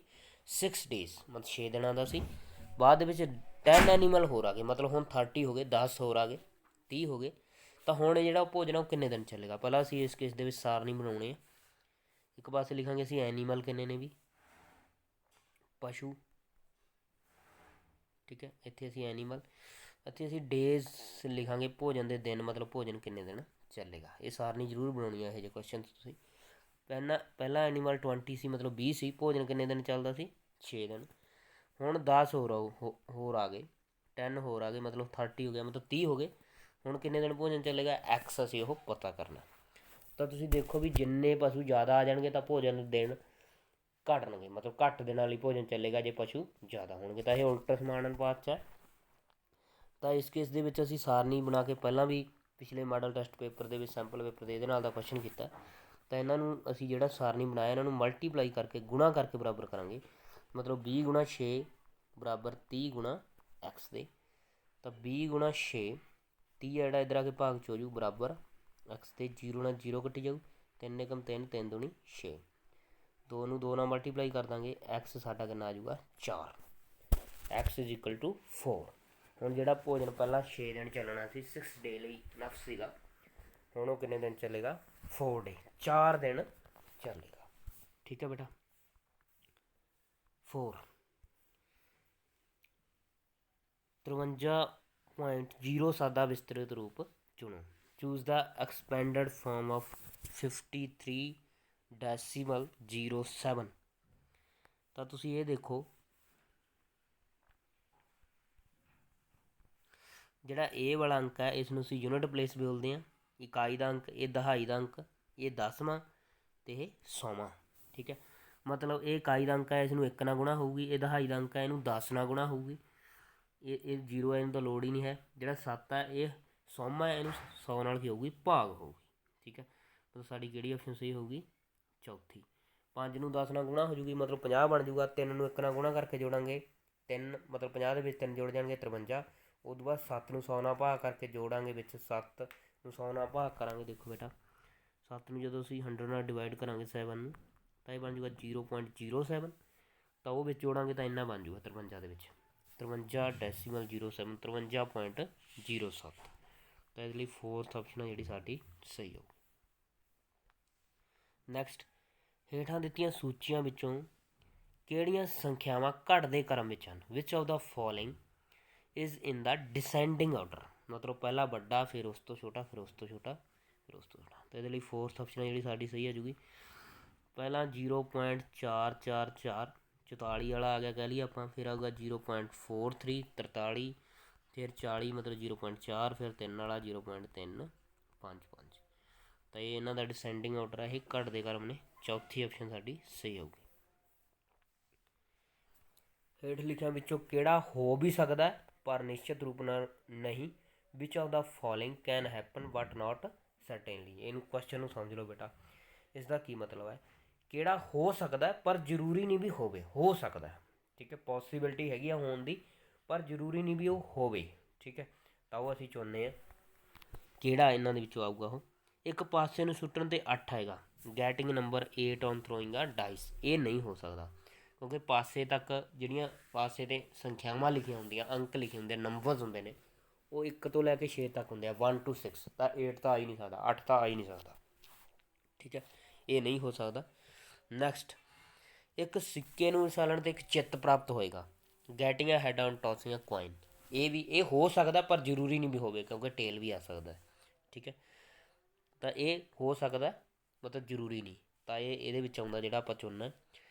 6 days, ਮਤਲਬ 6 ਦਿਨਾਂ ਦਾ ਸੀ। ਬਾਅਦ ਦੇ ਵਿੱਚ 10 ਐਨੀਮਲ ਹੋਰ ਆ ਗਏ, ਮਤਲਬ ਹੁਣ 30 ਹੋ ਗਏ, 10 ਹੋਰ ਆ ਗਏ, 30 ਹੋ ਗਏ। ਤਾਂ ਹੁਣ ਜਿਹੜਾ ਭੋਜਨ ਆ ਉਹ ਕਿੰਨੇ ਦਿਨ ਚੱਲੇਗਾ? ਪਹਿਲਾਂ ਅਸੀਂ ਇਸ ਕੇਸ ਦੇ ਵਿੱਚ ਸਾਰਣੀ ਬਣਾਉਣੇ ਆ। ਇੱਕ ਪਾਸੇ ਲਿਖਾਂਗੇ ਅਸੀਂ ਐਨੀਮਲ ਕਿੰਨੇ ਨੇ ਵੀ, ਪਸ਼ੂ। ਠੀਕ ਹੈ, ਇੱਥੇ ਅਸੀਂ ਐਨੀਮਲ, ਇੱਥੇ ਅਸੀਂ ਡੇਜ਼ ਲਿਖਾਂਗੇ, ਭੋਜਨ ਦੇ ਦਿਨ, ਮਤਲਬ ਭੋਜਨ ਕਿੰਨੇ ਦਿਨ ਚੱਲੇਗਾ। ਇਹ ਸਾਰਣੀ ਜ਼ਰੂਰ ਬਣਾਉਣੀ ਹੈ ਇਹੋ ਜਿਹੇ ਕੁਐਸਚਨ ਤੁਸੀਂ। ਪਹਿਲਾ ਐਨੀਮਲ 20 ਸੀ, ਮਤਲਬ 20 ਸੀ, ਭੋਜਨ ਕਿੰਨੇ ਦਿਨ ਚੱਲਦਾ ਸੀ? 6 ਦਿਨ। ਹੁਣ 10 ਹੋਰ ਆ ਗਏ, 10 ਹੋਰ ਆ ਗਏ, ਮਤਲਬ 30 ਹੋ ਗਿਆ, ਮਤਲਬ 30 ਹੋ ਗਏ। ਹੁਣ ਕਿੰਨੇ ਦਿਨ ਭੋਜਨ ਚੱਲੇਗਾ? ਐਕਸ ਅਸੀਂ ਉਹ ਪਤਾ ਕਰਨਾ। ਤਾਂ ਤੁਸੀਂ ਦੇਖੋ ਵੀ ਜਿੰਨੇ ਪਸ਼ੂ ਜ਼ਿਆਦਾ ਆ ਜਾਣਗੇ ਤਾਂ ਭੋਜਨ ਦੇ ਦਿਨ ਘਟਣਗੇ, ਮਤਲਬ ਘੱਟ ਦਿਨਾਂ ਲਈ ਭੋਜਨ ਚੱਲੇਗਾ ਜੇ ਪਸ਼ੂ ਜ਼ਿਆਦਾ ਹੋਣਗੇ। ਤਾਂ ਇਹ ਉਲਟ ਸਮਾਨ ਅਨੁਪਾਤ 'ਚ ਹੈ। ਤਾਂ ਇਸ ਕੇਸ ਦੇ ਵਿੱਚ ਅਸੀਂ ਸਾਰਣੀ ਬਣਾ ਕੇ ਪਹਿਲਾਂ ਵੀ ਪਿਛਲੇ ਮਾਡਲ ਟੈਸਟ ਪੇਪਰ ਦੇ ਵਿੱਚ, ਸੈਂਪਲ ਪੇਪਰ ਦੇ ਇਹਦੇ ਨਾਲ ਦਾ ਕੁਐਸਚਨ ਕੀਤਾ। ਤਾਂ ਇਹਨਾਂ ਨੂੰ ਅਸੀਂ ਜਿਹੜਾ ਸਾਰਣੀ ਬਣਾਇਆ ਇਹਨਾਂ ਨੂੰ ਮਲਟੀਪਲਾਈ ਕਰਕੇ, ਗੁਣਾ ਕਰਕੇ ਬਰਾਬਰ ਕਰਾਂਗੇ। ਮਤਲਬ 20 × 6 ਬਰਾਬਰ 30 × ਐਕਸ ਦੇ। ਤਾਂ 20 × 6, 30 ਜਿਹੜਾ ਇੱਧਰ ਆ ਕੇ ਭਾਗ 'ਚ ਹੋ ਜੂ ਬਰਾਬਰ ਐਕਸ ਦੇ। 0 ਨਾਲ 0 ਕੱਟੀ ਜਾਊ, 3 × 3, 3 ਦੂਣੀ 6। 2 ਨੂੰ 2 ਨਾਲ ਮਲਟੀਪਲਾਈ ਕਰ ਦਾਂਗੇ, ਐਕਸ ਸਾਡਾ ਕਿੰਨਾ ਆ ਜੂਗਾ? 4। X is equal to 4। ਹੁਣ ਜਿਹੜਾ ਭੋਜਨ ਪਹਿਲਾਂ 6 ਦਿਨ ਚੱਲਣਾ ਸੀ, 6 ਡੇ ਲਈ ਨਫ ਸੀਗਾ, ਹੁਣ ਉਹ ਕਿੰਨੇ ਦਿਨ ਚੱਲੇਗਾ? 4 ਡੇ, 4 ਦਿਨ ਚੱਲੇਗਾ। ਠੀਕ ਹੈ ਬੇਟਾ, 4। 53.07 ਦਾ ਵਿਸਤ੍ਰਿਤ ਰੂਪ ਚੁਣੋ। Choose the ਐਕਸਪੈਂਡਡ farm of 53.07। ਤਾਂ ਤੁਸੀਂ ਇਹ ਦੇਖੋ, ਜਿਹੜਾ ਇਹ ਵਾਲਾ ਅੰਕ ਹੈ ਇਸ ਨੂੰ ਅਸੀਂ ਯੂਨਿਟ ਪਲੇਸ ਬੋਲਦੇ ਹਾਂ। ਇਕਾਈ ਦਾ ਅੰਕ, ਇਹ ਦਹਾਈ ਦਾ ਅੰਕ, ਇਹ 10ਵਾਂ ਅਤੇ ਇਹ 100ਵਾਂ। ਠੀਕ ਹੈ, ਮਤਲਬ ਇਹ ਇਕਾਈ ਦਾ ਅੰਕ ਹੈ, ਇਸ ਨੂੰ 1 ਨਾਲ ਗੁਣਾ ਹੋਊਗੀ। ਇਹ ਦਹਾਈ ਦਾ ਅੰਕ ਹੈ, ਇਹਨੂੰ 10 ਨਾਲ ਗੁਣਾ ਹੋਊਗੀ। ਇਹ 0 ਹੈ, ਇਹਨੂੰ ਤਾਂ ਲੋੜ ਹੀ ਨਹੀਂ ਹੈ। ਜਿਹੜਾ 7 ਹੈ ਇਹ 100ਵਾਂ ਹੈ, ਇਹਨੂੰ 100 ਨਾਲ ਕੀ ਹੋਊਗੀ, ਭਾਗ ਹੋਊਗੀ। ਠੀਕ ਹੈ, ਮਤਲਬ ਸਾਡੀ ਕਿਹੜੀ ਆਪਸ਼ਨ ਸਹੀ ਹੋਊਗੀ, ਚੌਥੀ। 5 ਨੂੰ 10 ਨਾਲ ਗੁਣਾ ਹੋ ਜੂਗੀ, ਮਤਲਬ 50 ਬਣ ਜੂਗਾ। 3 ਨੂੰ 1 ਨਾਲ ਗੁਣਾ ਕਰਕੇ ਜੋੜਾਂਗੇ 3, ਮਤਲਬ 50 ਦੇ ਵਿੱਚ 3 ਜੁੜ ਜਾਣਗੇ 53। ਉਹ ਤੋਂ ਬਾਅਦ 7 ਨੂੰ 100 ਨਾਲ ਭਾਗ ਕਰਕੇ ਜੋੜਾਂਗੇ, ਵਿੱਚ 7 ਨੂੰ 100 ਨਾਲ ਭਾਗ ਕਰਾਂਗੇ। ਦੇਖੋ ਬੇਟਾ, 7 ਨੂੰ ਜਦੋਂ ਅਸੀਂ 100 ਨਾਲ ਡਿਵਾਈਡ ਕਰਾਂਗੇ 7 ਨੂੰ, ਤਾਂ ਇਹ ਬਣ ਜੂਗਾ 0.07। ਤਾਂ ਉਹ ਵਿੱਚ ਜੋੜਾਂਗੇ ਤਾਂ ਇੰਨਾ ਬਣ ਜੂਗਾ 53 ਦੇ ਵਿੱਚ, 53.07, 53.07। ਤਾਂ ਇਹਦੇ ਲਈ 4th ਆਪਸ਼ਨ ਆ ਜਿਹੜੀ ਸਾਡੀ ਸਹੀ ਹੋਊ। ਨੈਕਸਟ, ਹੇਠਾਂ ਦਿੱਤੀਆਂ ਸੂਚੀਆਂ ਵਿੱਚੋਂ ਕਿਹੜੀਆਂ ਸੰਖਿਆਵਾਂ ਘਟਦੇ ਕ੍ਰਮ ਵਿੱਚ ਹਨ। Which of the following is in the descending order. ਮਤਲਬ ਪਹਿਲਾਂ ਵੱਡਾ, ਫਿਰ ਉਸ ਤੋਂ ਛੋਟਾ, ਫਿਰ ਉਸ ਤੋਂ ਛੋਟਾ, ਫਿਰ ਉਸ ਤੋਂ ਛੋਟਾ। ਤਾਂ ਇਹਦੇ ਲਈ 4th ਆਪਸ਼ਨ ਜਿਹੜੀ ਸਾਡੀ ਸਹੀ ਆ ਜੂਗੀ। ਪਹਿਲਾਂ 0.444 44 ਵਾਲਾ ਆ ਗਿਆ ਕਹਿ ਲਈਏ ਆਪਾਂ, ਫਿਰ ਆਊਗਾ 0.43 43, ਫਿਰ 40 ਮਤਲਬ 0.4, ਫਿਰ 3 ਵਾਲਾ 0.355। ਤਾਂ ਇਹ ਇਹਨਾਂ ਦਾ ਡਿਸੈਂਡਿੰਗ ਆਰਡਰ ਹੈ, ਇਹ ਘਟਦੇ ਕ੍ਰਮ ਨੇ। ਚੌਥੀ ਆਪਸ਼ਨ ਸਾਡੀ ਸਹੀ ਹੋਊਗੀ। ਹੇਠ ਲਿਖਿਆਂ ਵਿੱਚੋਂ ਕਿਹੜਾ ਹੋ ਵੀ ਸਕਦਾ ਪਰ ਨਿਸ਼ਚਿਤ ਰੂਪ ਨਾਲ ਨਹੀਂ। Which of the following can happen but not certainly. ਇਹਨੂੰ ਕੁਐਸਚਨ ਨੂੰ ਸਮਝ ਲਓ ਬੇਟਾ, ਇਸ ਦਾ ਕੀ ਮਤਲਬ ਹੈ। ਕਿਹੜਾ ਹੋ ਸਕਦਾ ਪਰ ਜ਼ਰੂਰੀ ਨਹੀਂ ਵੀ ਹੋਵੇ, ਹੋ ਸਕਦਾ। ਠੀਕ ਹੈ, ਪੋਸੀਬਿਲਿਟੀ ਹੈਗੀ ਆ ਹੋਣ ਦੀ, ਪਰ ਜ਼ਰੂਰੀ ਨਹੀਂ ਵੀ ਉਹ ਹੋਵੇ। ਠੀਕ ਹੈ, ਤਾਂ ਉਹ ਅਸੀਂ ਚਾਹੁੰਦੇ ਹਾਂ ਕਿਹੜਾ ਇਹਨਾਂ ਦੇ ਵਿੱਚੋਂ ਆਊਗਾ। ਉਹ ਇੱਕ ਪਾਸੇ ਨੂੰ ਸੁੱਟਣ 'ਤੇ 8 ਆਏਗਾ। ਗੈਟਿੰਗ ਨੰਬਰ 8 ਔਨ ਥਰੋਇੰਗ ਆ ਡਾਈਸ। ਇਹ ਨਹੀਂ ਹੋ ਸਕਦਾ, ਕਿਉਂਕਿ ਪਾਸੇ ਤੱਕ ਜਿਹੜੀਆਂ ਪਾਸੇ 'ਤੇ ਸੰਖਿਆਵਾਂ ਲਿਖੀਆਂ ਹੁੰਦੀਆਂ, ਅੰਕ ਲਿਖੇ ਹੁੰਦੇ, ਨੰਬਰਸ ਹੁੰਦੇ ਨੇ, ਉਹ 1 ਤੋਂ ਲੈ ਕੇ 6 ਤੱਕ ਹੁੰਦੇ ਆ, 1 to 6। ਤਾਂ 8 ਤਾਂ ਆ ਹੀ ਨਹੀਂ ਸਕਦਾ, 8 ਤਾਂ ਆ ਹੀ ਨਹੀਂ ਸਕਦਾ। ਠੀਕ ਹੈ, ਇਹ ਨਹੀਂ ਹੋ ਸਕਦਾ। ਨੈਕਸਟ, ਇੱਕ ਸਿੱਕੇ ਨੂੰ ਉਛਾਲਣ 'ਤੇ ਇੱਕ ਚਿੱਤ ਪ੍ਰਾਪਤ ਹੋਏਗਾ। Getting a head on tossing a coin. ਇਹ ਹੋ ਸਕਦਾ ਪਰ ਜ਼ਰੂਰੀ ਨਹੀਂ ਵੀ ਹੋਵੇ, ਕਿਉਂਕਿ ਟੇਲ ਵੀ ਆ ਸਕਦਾ। ਠੀਕ ਹੈ, ਤਾਂ ਇਹ ਹੋ ਸਕਦਾ ਮਤਲਬ ਜ਼ਰੂਰੀ ਨਹੀਂ। ਤਾਂ ਇਹਦੇ ਵਿੱਚ ਆਉਂਦਾ ਜਿਹੜਾ ਆਪਾਂ ਚੁਣਨਾ।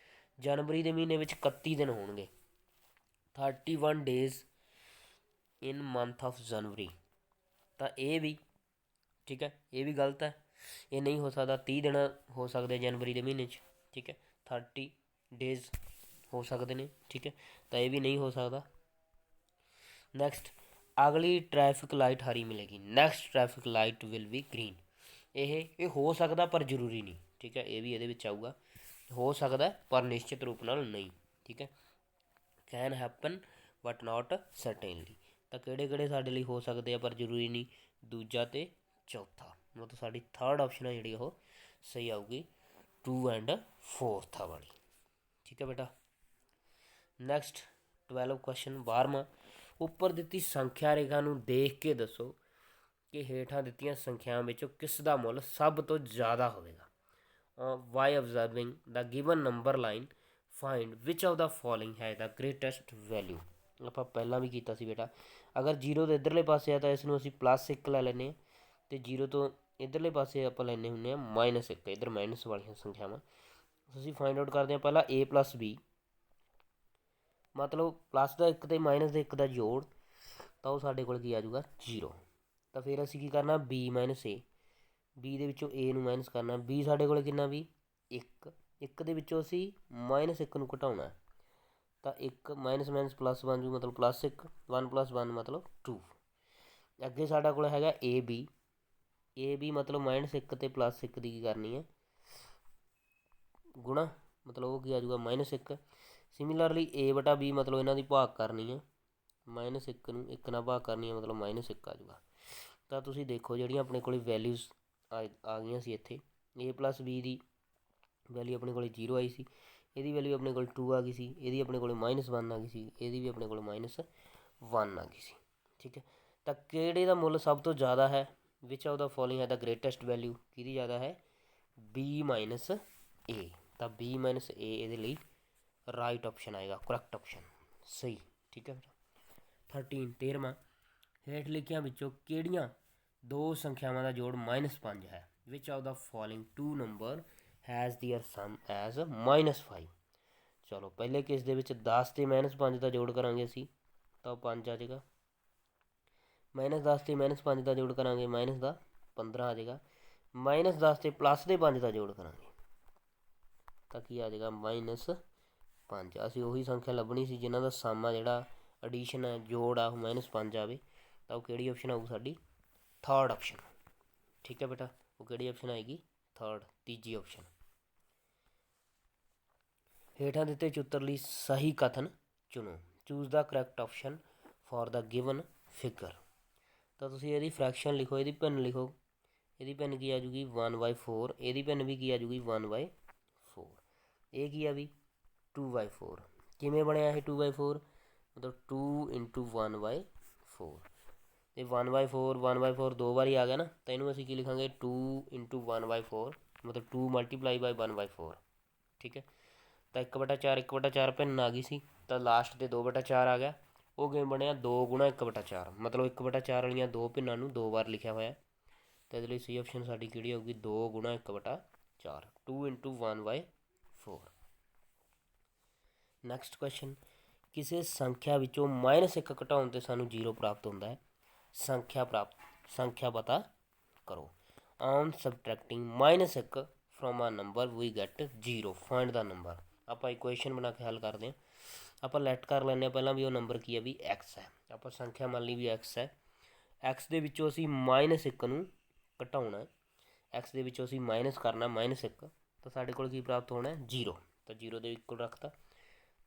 ਜਨਵਰੀ ਦੇ ਮਹੀਨੇ ਵਿੱਚ 31 ਦਿਨ ਹੋਣਗੇ। 31 days ਇਨ ਮੰਥ ਆਫ ਜਨਵਰੀ। ਤਾਂ ਇਹ ਵੀ ਠੀਕ ਹੈ, ਇਹ ਵੀ ਗਲਤ ਹੈ, ਇਹ ਨਹੀਂ ਹੋ ਸਕਦਾ। 30 ਦਿਨ ਹੋ ਸਕਦੇ ਜਨਵਰੀ ਦੇ ਮਹੀਨੇ 'ਚ। ਠੀਕ ਹੈ, 30 days ਹੋ ਸਕਦੇ ਨੇ। ਠੀਕ ਹੈ, ਤਾਂ ਇਹ ਵੀ ਨਹੀਂ ਹੋ ਸਕਦਾ। ਨੈਕਸਟ, ਅਗਲੀ ਟ੍ਰੈਫਿਕ ਲਾਈਟ ਹਰੀ ਮਿਲੇਗੀ। Next traffic light will be green. ਇਹ ਹੋ ਸਕਦਾ ਪਰ ਜ਼ਰੂਰੀ ਨਹੀਂ। ਠੀਕ ਹੈ, ਇਹ ਵੀ ਇਹਦੇ ਵਿੱਚ ਆਊਗਾ। ਹੋ ਸਕਦਾ ਪਰ ਨਿਸ਼ਚਿਤ ਰੂਪ ਨਾਲ ਨਹੀਂ। ਠੀਕ ਹੈ, ਕੈਨ ਹੈਪਨ ਬਟ ਨਾਟ ਸਰਟੇਨਲੀ। ਤਾਂ ਕਿਹੜੇ ਕਿਹੜੇ ਸਾਡੇ ਲਈ ਹੋ ਸਕਦੇ ਆ ਪਰ ਜ਼ਰੂਰੀ ਨਹੀਂ, ਦੂਜਾ ਅਤੇ ਚੌਥਾ। ਮਤਲਬ ਸਾਡੀ 3rd ਆਪਸ਼ਨ ਹੈ ਜਿਹੜੀ ਉਹ ਸਹੀ ਆਊਗੀ, 2 and 4th ਵਾਲੀ। ਠੀਕ ਹੈ ਬੇਟਾ। ਨੈਕਸਟ 12 ਕੁਐਸਚਨ 12ਵਾਂ। ਉੱਪਰ ਦਿੱਤੀ ਸੰਖਿਆ ਰੇਖਾ ਨੂੰ ਦੇਖ ਕੇ ਦੱਸੋ ਕਿ ਹੇਠਾਂ ਦਿੱਤੀਆਂ ਸੰਖਿਆਵਾਂ ਵਿੱਚੋਂ ਕਿਸ ਦਾ ਮੁੱਲ ਸਭ ਤੋਂ ਜ਼ਿਆਦਾ ਹੋਵੇਗਾ। By observing the given number line find which of the following ਹੈ ਦਾ ਗ੍ਰੇਟੈਸਟ ਵੈਲਿਊ। ਆਪਾਂ ਪਹਿਲਾਂ ਵੀ ਕੀਤਾ ਸੀ ਬੇਟਾ। ਅਗਰ 0 ਤੋਂ ਇੱਧਰਲੇ ਪਾਸੇ ਆ ਤਾਂ ਇਸ ਨੂੰ ਅਸੀਂ +1 ਲੈ ਲੈਂਦੇ ਹਾਂ, ਅਤੇ 0 ਤੋਂ ਇੱਧਰਲੇ ਪਾਸੇ ਆਪਾਂ ਲੈਂਦੇ ਹੁੰਦੇ ਹਾਂ -1। ਇੱਧਰ ਮਾਈਨਸ ਵਾਲੀਆਂ ਸੰਖਿਆਵਾਂ ਅਸੀਂ ਫਾਈਂਡ ਆਊਟ ਕਰਦੇ ਹਾਂ। ਪਹਿਲਾਂ a + b, ਮਤਲਬ ਪਲੱਸ ਦਾ 1 ਅਤੇ ਮਾਈਨਸ ਦੇ 1 ਦਾ ਜੋੜ, ਤਾਂ ਉਹ ਸਾਡੇ ਕੋਲ ਕੀ ਆ ਜਾਊਗਾ 0। ਤਾਂ ਫਿਰ ਅਸੀਂ ਕੀ ਕਰਨਾ, b - a। b ਦੇ ਵਿੱਚੋਂ a ਨੂੰ ਮਾਈਨਸ ਕਰਨਾ। b ਸਾਡੇ ਕੋਲ ਕਿੰਨਾ ਵੀ 1, 1 ਦੇ ਵਿੱਚੋਂ ਅਸੀਂ -1 ਨੂੰ ਘਟਾਉਣਾ। ਤਾਂ 1 ਮਾਈਨਸ ਮਾਈਨਸ ਪਲੱਸ ਬਣ ਜੂ, ਮਤਲਬ +1, 1 + 1 ਮਤਲਬ 2। ਅੱਗੇ ਸਾਡਾ ਕੋਲ ਹੈਗਾ ab ਮਤਲਬ -1 ਅਤੇ +1 ਦੀ ਕੀ ਕਰਨੀ ਹੈ, ਗੁਣਾ, ਮਤਲਬ ਉਹ ਕੀ ਆ ਜਾਊਗਾ -1। ਸਿਮਿਲਰਲੀ a/b ਮਤਲਬ ਇਹਨਾਂ ਦੀ ਭਾਗ ਕਰਨੀ ਹੈ, -1 ਨੂੰ 1 ਨਾਲ ਭਾਗ ਕਰਨੀ ਹੈ, ਮਤਲਬ -1 ਆ ਜਾਊਗਾ। ਤਾਂ ਤੁਸੀਂ ਦੇਖੋ ਜਿਹੜੀਆਂ ਆਪਣੇ ਕੋਲ ਵੈਲਿਊਜ਼ ਆ ਗਈਆਂ ਸੀ ਇੱਥੇ, a + b ਦੀ ਵੈਲਿਊ ਆਪਣੇ ਕੋਲ 0 ਆਈ ਸੀ, ਇਹਦੀ ਵੈਲਿਊ ਆਪਣੇ ਕੋਲ 2 ਆ ਗਈ ਸੀ, ਇਹਦੀ ਆਪਣੇ ਕੋਲ -1 ਆ ਗਈ ਸੀ, ਇਹਦੀ ਵੀ ਆਪਣੇ ਕੋਲ -1 ਆ ਗਈ ਸੀ। ਠੀਕ ਹੈ, ਤਾਂ ਕਿਹੜੇ ਦਾ ਮੁੱਲ ਸਭ ਤੋਂ ਜ਼ਿਆਦਾ ਹੈ। ਵਿਚ ਆਫ ਦਾ ਫੋਲੋਇੰਗ ਹੈ ਦਾ ਗ੍ਰੇਟੈਸਟ ਵੈਲਿਊ। ਕਿਹਦੀ ਜ਼ਿਆਦਾ ਹੈ, b - a। ਤਾਂ b - a ਇਹਦੇ ਲਈ ਰਾਈਟ ਆਪਸ਼ਨ ਆਏਗਾ, ਕਰੈਕਟ ਆਪਸ਼ਨ ਸਹੀ। ਠੀਕ ਹੈ, 13 13ਵਾਂ। ਹੇਠ ਲਿਖਿਆਂ ਵਿੱਚੋਂ ਕਿਹੜੀਆਂ ਦੋ ਸੰਖਿਆਵਾਂ ਦਾ ਜੋੜ -5 ਹੈ? Which of the following two number has their sum as -5। ਚਲੋ ਪਹਿਲੇ ਕੇਸ ਦੇ ਵਿੱਚ 10 ਅਤੇ -5 ਦਾ ਜੋੜ ਕਰਾਂਗੇ ਅਸੀਂ ਤਾਂ 5 ਆ ਜਾਏਗਾ। -10 ਅਤੇ -5 ਦਾ ਜੋੜ ਕਰਾਂਗੇ ਮਾਈਨਸ ਦਾ 15 ਆ ਜਾਏਗਾ। -10 ਅਤੇ ਪਲੱਸ ਦੇ 5 ਦਾ ਜੋੜ ਕਰਾਂਗੇ ਤਾਂ ਕੀ ਆ ਜਾਏਗਾ -5। ਅਸੀਂ ਉਹੀ ਸੰਖਿਆ ਲੱਭਣੀ ਸੀ ਜਿਨ੍ਹਾਂ ਦਾ ਸਮ ਆ ਜਿਹੜਾ ਐਡੀਸ਼ਨ ਹੈ ਜੋੜ ਆ ਉਹ -5 ਆਵੇ ਤਾਂ ਉਹ ਕਿਹੜੀ ਆਪਸ਼ਨ ਆਊ ਸਾਡੀ? Third option. ਠੀਕ ਹੈ ਬੇਟਾ, ਉਹ ਕਿਹੜੀ ਆਪਸ਼ਨ ਆਏਗੀ? ਥਰਡ, ਤੀਜੀ ਆਪਸ਼ਨ। ਹੇਠਾਂ ਦਿੱਤੇ ਚਿੱਤਰ ਲਈ ਸਹੀ ਕਥਨ ਚੁਣੋ। Choose the correct option for the given figure. ਤਾਂ ਤੁਸੀਂ ਇਹਦੀ ਫਰੈਕਸ਼ਨ ਲਿਖੋ, ਇਹਦੀ ਭਿੰਨ ਲਿਖੋ। ਇਹਦੀ ਭਿੰਨ ਕੀ ਆ ਜੂਗੀ 1/4, ਇਹਦੀ ਭਿੰਨ ਵੀ ਕੀ ਆ ਜੂਗੀ 1/4। ਇਹ ਕੀ ਆ ਵੀ 2/4। ਕਿਵੇਂ ਬਣਿਆ ਇਹ 2/4? ਮਤਲਬ 2 × 1/4 ਅਤੇ 1/4 ਦੋ ਵਾਰੀ ਆ ਗਿਆ ਨਾ ਤਾਂ ਇਹਨੂੰ ਅਸੀਂ ਕੀ ਲਿਖਾਂਗੇ 2 × 1/4 ਮਤਲਬ 2 × 1/4। ਠੀਕ ਹੈ, ਤਾਂ 1/4 1/4 ਭਿੰਨ ਆ ਗਈ ਸੀ ਤਾਂ ਲਾਸਟ 'ਤੇ 2/4 ਆ ਗਿਆ। ਉਹ ਕਿਵੇਂ ਬਣਿਆ 2 × 1/4 ਮਤਲਬ 1/4 ਵਾਲੀਆਂ ਦੋ ਭਿੰਨਾਂ ਨੂੰ ਦੋ ਵਾਰ ਲਿਖਿਆ ਹੋਇਆ। ਤਾਂ ਇਹਦੇ ਲਈ ਸੀ ਆਪਸ਼ਨ ਸਾਡੀ ਕਿਹੜੀ ਹੋਊਗੀ 2 × 1/4 2 × 1/4। ਨੈਕਸਟ ਕੁਐਸਚਨ, ਕਿਸੇ ਸੰਖਿਆ ਵਿੱਚੋਂ -1 ਘਟਾਉਣ 'ਤੇ ਸਾਨੂੰ 0 ਪ੍ਰਾਪਤ ਹੁੰਦਾ ਹੈ। ਸੰਖਿਆ ਪਤਾ ਕਰੋ। On subtracting -1 from a number we get 0 find the number. ਆਪਾਂ ਇਕੁਏਸ਼ਨ ਬਣਾ ਕੇ ਹੱਲ ਕਰਦੇ ਹਾਂ। ਆਪਾਂ ਲੈਟ ਕਰ ਲੈਂਦੇ ਹਾਂ ਪਹਿਲਾਂ ਵੀ ਉਹ ਨੰਬਰ ਕੀ ਹੈ ਵੀ x ਹੈ। ਆਪਾਂ ਸੰਖਿਆ ਮੰਨ ਲਈ ਵੀ x ਹੈ। x ਦੇ ਵਿੱਚੋਂ ਅਸੀਂ -1 ਨੂੰ ਘਟਾਉਣਾ। x ਦੇ ਵਿੱਚੋਂ ਅਸੀਂ ਮਾਈਨਸ ਕਰਨਾ -1 ਤਾਂ ਸਾਡੇ ਕੋਲ ਕੀ ਪ੍ਰਾਪਤ ਹੋਣਾ 0। ਤਾਂ 0 ਦੇ ਇਕੁਅਲ ਰੱਖਤਾ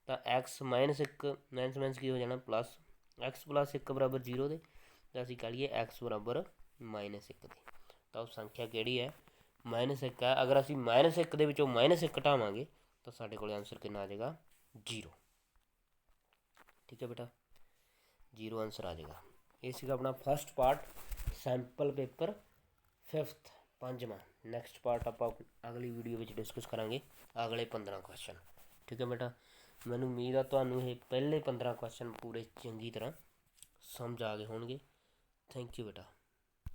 ਤਾਂ x -1 ਮਾਈਨਸ ਕੀ ਹੋ ਜਾਣਾ ਪਲੱਸ। x + 1 ਬਰਾਬਰ 0 ਦੇ ਤਾਂ ਅਸੀਂ ਕਹਿ ਲਈਏ x ਬਰਾਬਰ -1 ਦੇ। ਤਾਂ ਉਹ ਸੰਖਿਆ ਕਿਹੜੀ ਹੈ -1 ਹੈ। ਅਗਰ ਅਸੀਂ -1 ਦੇ ਵਿੱਚੋਂ -1 ਘਟਾਵਾਂਗੇ ਤਾਂ ਸਾਡੇ ਕੋਲ ਆਂਸਰ ਕਿੰਨਾ ਆ ਜਾਏਗਾ 0। ਠੀਕ ਹੈ ਬੇਟਾ, 0 ਆਂਸਰ ਆ ਜਾਏਗਾ। ਇਹ ਸੀਗਾ ਆਪਣਾ first part sample paper 5th 5ਵਾਂ। ਨੈਕਸਟ ਪਾਰਟ ਆਪਾਂ ਅਗਲੀ ਵੀਡੀਓ ਵਿੱਚ ਡਿਸਕਸ ਕਰਾਂਗੇ ਅਗਲੇ 15 ਕੁਐਸਚਨ। ਠੀਕ ਹੈ ਬੇਟਾ, ਮੈਨੂੰ ਉਮੀਦ ਆ ਤੁਹਾਨੂੰ ਇਹ ਪਹਿਲੇ 15 ਕੁਐਸਚਨ ਪੂਰੇ ਚੰਗੀ ਤਰ੍ਹਾਂ ਸਮਝ ਆ ਗਏ ਹੋਣਗੇ। ਥੈਂਕ ਯੂ ਬੇਟਾ।